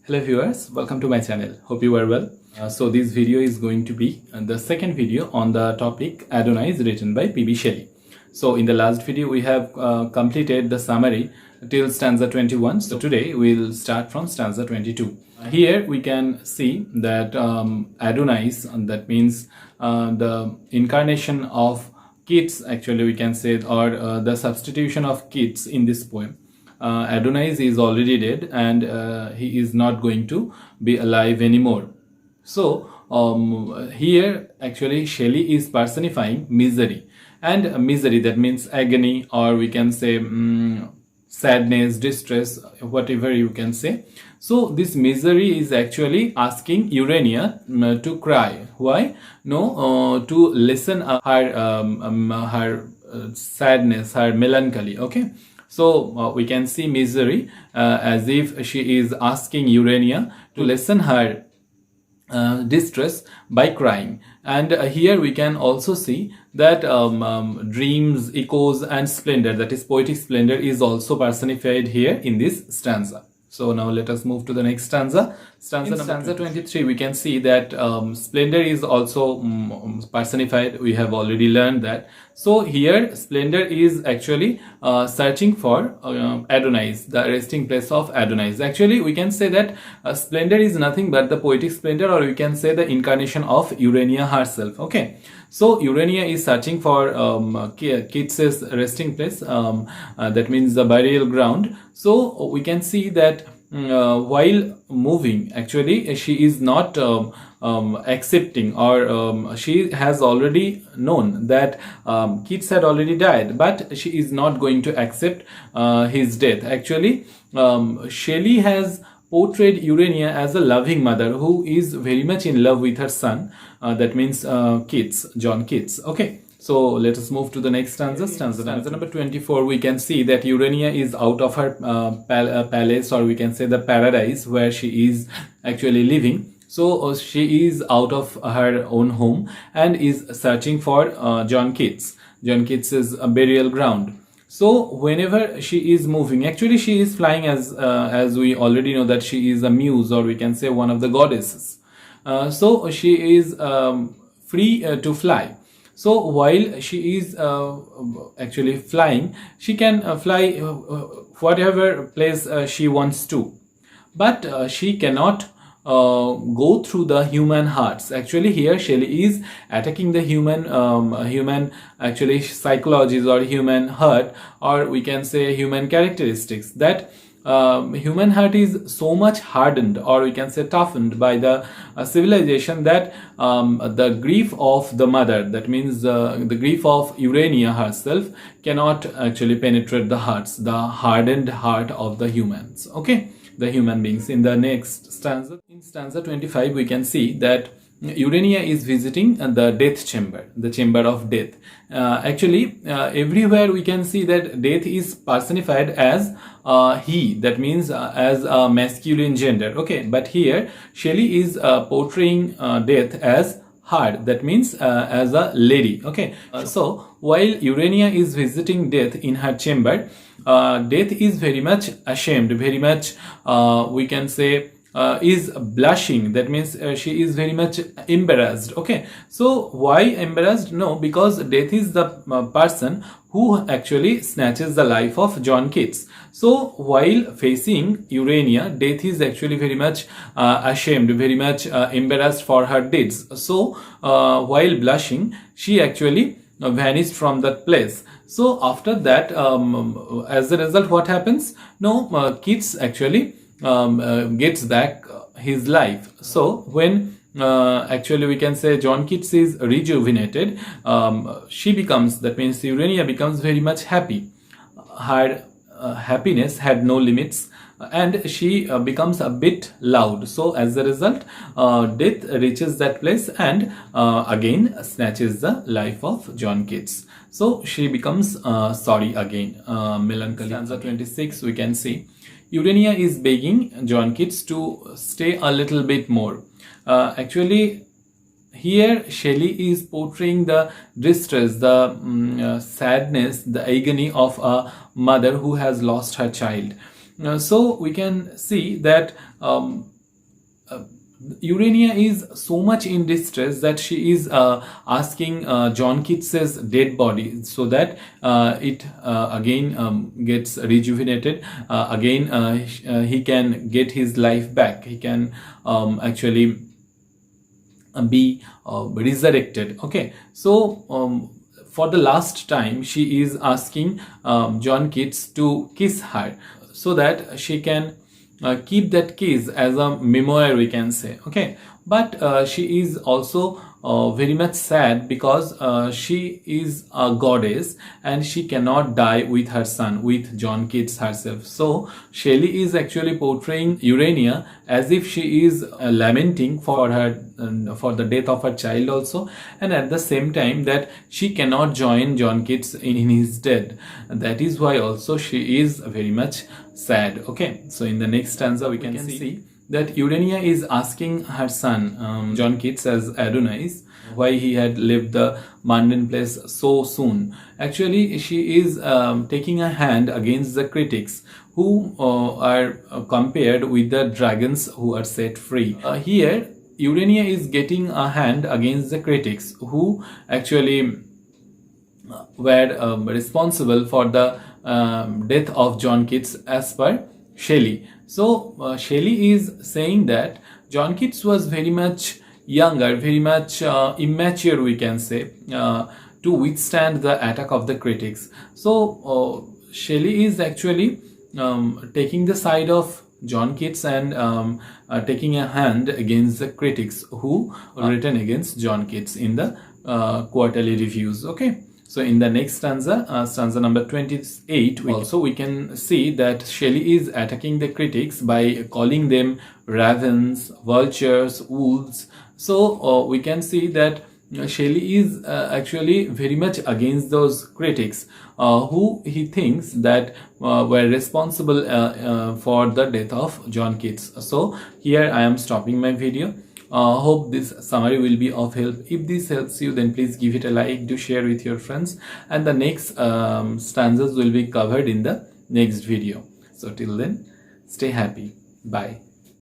Hello viewers, welcome to my channel. Hope you are well. So this video is going to be the second video on the topic Adonais written by P.B. Shelley. So in the last video we have completed the summary till stanza 21. So today we'll start from stanza 22. Here we can see that Adonais, that means the incarnation of kids, actually we can say, or the substitution of kids in this poem. Adonais is already dead and he is not going to be alive anymore. So here actually Shelley is personifying misery, and misery, that means agony, or we can say sadness, distress, whatever you can say. So this misery is actually asking Urania to cry. Why? No, to listen her sadness, her melancholy. Okay. So we can see misery as if she is asking Urania to lessen her distress by crying. And here we can also see that dreams, echoes and splendor, that is poetic splendor, is also personified here in this stanza. So now let us move to the next stanza. In stanza 23 we can see that splendor is also personified. We have already learned that. So here splendor is actually searching for Adonais, the resting place of Adonais. Actually we can say that splendor is nothing but the poetic splendor, or we can say the incarnation of Urania herself. Okay. So Urania is searching for Keats's resting place, that means the burial ground. So we can see that while moving, actually she is not accepting, or she has already known that Keats had already died, but she is not going to accept his death. Actually Shelley has portrayed Urania as a loving mother who is very much in love with her son, that means Keats, John Keats. Okay. So let us move to the next stanza. Stanza number 24, we can see that Urania is out of her palace, or we can say the paradise where she is actually living. So she is out of her own home and is searching for John Keats. John Keats's burial ground. So whenever she is moving, actually she is flying, as we already know that she is a muse, or we can say one of the goddesses. So she is free to fly. So while she is actually flying, she can fly whatever place she wants to, but she cannot go through the human hearts. Actually here Shelley is attacking the human actually psychologies, or human heart, or we can say human characteristics, that human heart is so much hardened, or we can say toughened by the civilization, that the grief of the mother, that means the grief of Urania herself, cannot actually penetrate the hearts, the hardened heart of the humans. Okay, the human beings. In the next stanza, in stanza 25, we can see that Urania is visiting the death chamber, the chamber of death. Actually everywhere we can see that death is personified as he, that means as a masculine gender. Okay, but here Shelley is portraying death as her, that means as a lady. Okay, so while Urania is visiting death in her chamber, death is very much ashamed, very much we can say is blushing, that means she is very much embarrassed. Okay, so why embarrassed? No, because death is the person who actually snatches the life of John Keats. So while facing Urania, death is actually very much ashamed, very much embarrassed for her deeds. So while blushing, she actually vanished from that place. So after that, as a result, what happens? No, Keats actually gets back his life. So when actually we can say John Keats is rejuvenated, she becomes, that means Urania becomes very much happy. Her happiness had no limits, and she becomes a bit loud. So as a result, death reaches that place and again snatches the life of John Keats. So she becomes sorry again, melancholy. Stanza 26, we can see Urania is begging John Keats to stay a little bit more. Actually here Shelley is portraying the distress, the sadness, the agony of a mother who has lost her child. So we can see that Urania is so much in distress that she is asking John Keats's dead body so that it again gets rejuvenated. He can get his life back. He can actually be resurrected. Okay, so for the last time she is asking John Keats to kiss her so that she can keep that kiss as a memoir, we can say. Okay, but she is also very much sad because she is a goddess and she cannot die with her son, with John Keats herself. So Shelley is actually portraying Urania as if she is lamenting for her for the death of her child also, and at the same time that she cannot join John Keats in his death. That is why also she is very much sad. Okay, so in the next stanza we can see that Urania is asking her son John Keats as Adonais why he had left the mundane place so soon. Actually, she is taking a hand against the critics who are compared with the dragons who are set free. Here Urania is getting a hand against the critics who actually were responsible for the death of John Keats as per Shelley. So Shelley is saying that John Keats was very much younger, very much immature, we can say, to withstand the attack of the critics. So Shelley is actually taking the side of John Keats and taking a hand against the critics who written against John Keats in the quarterly reviews. Okay. So in the next stanza, stanza number 28, we can see that Shelley is attacking the critics by calling them ravens, vultures, wolves. So we can see that Shelley is actually very much against those critics who he thinks that were responsible for the death of John Keats. So here I am stopping my video. Hope this summary will be of help. If this helps you, then please give it a like, do share with your friends, and the next stanzas will be covered in the next video. So till then, stay happy. Bye.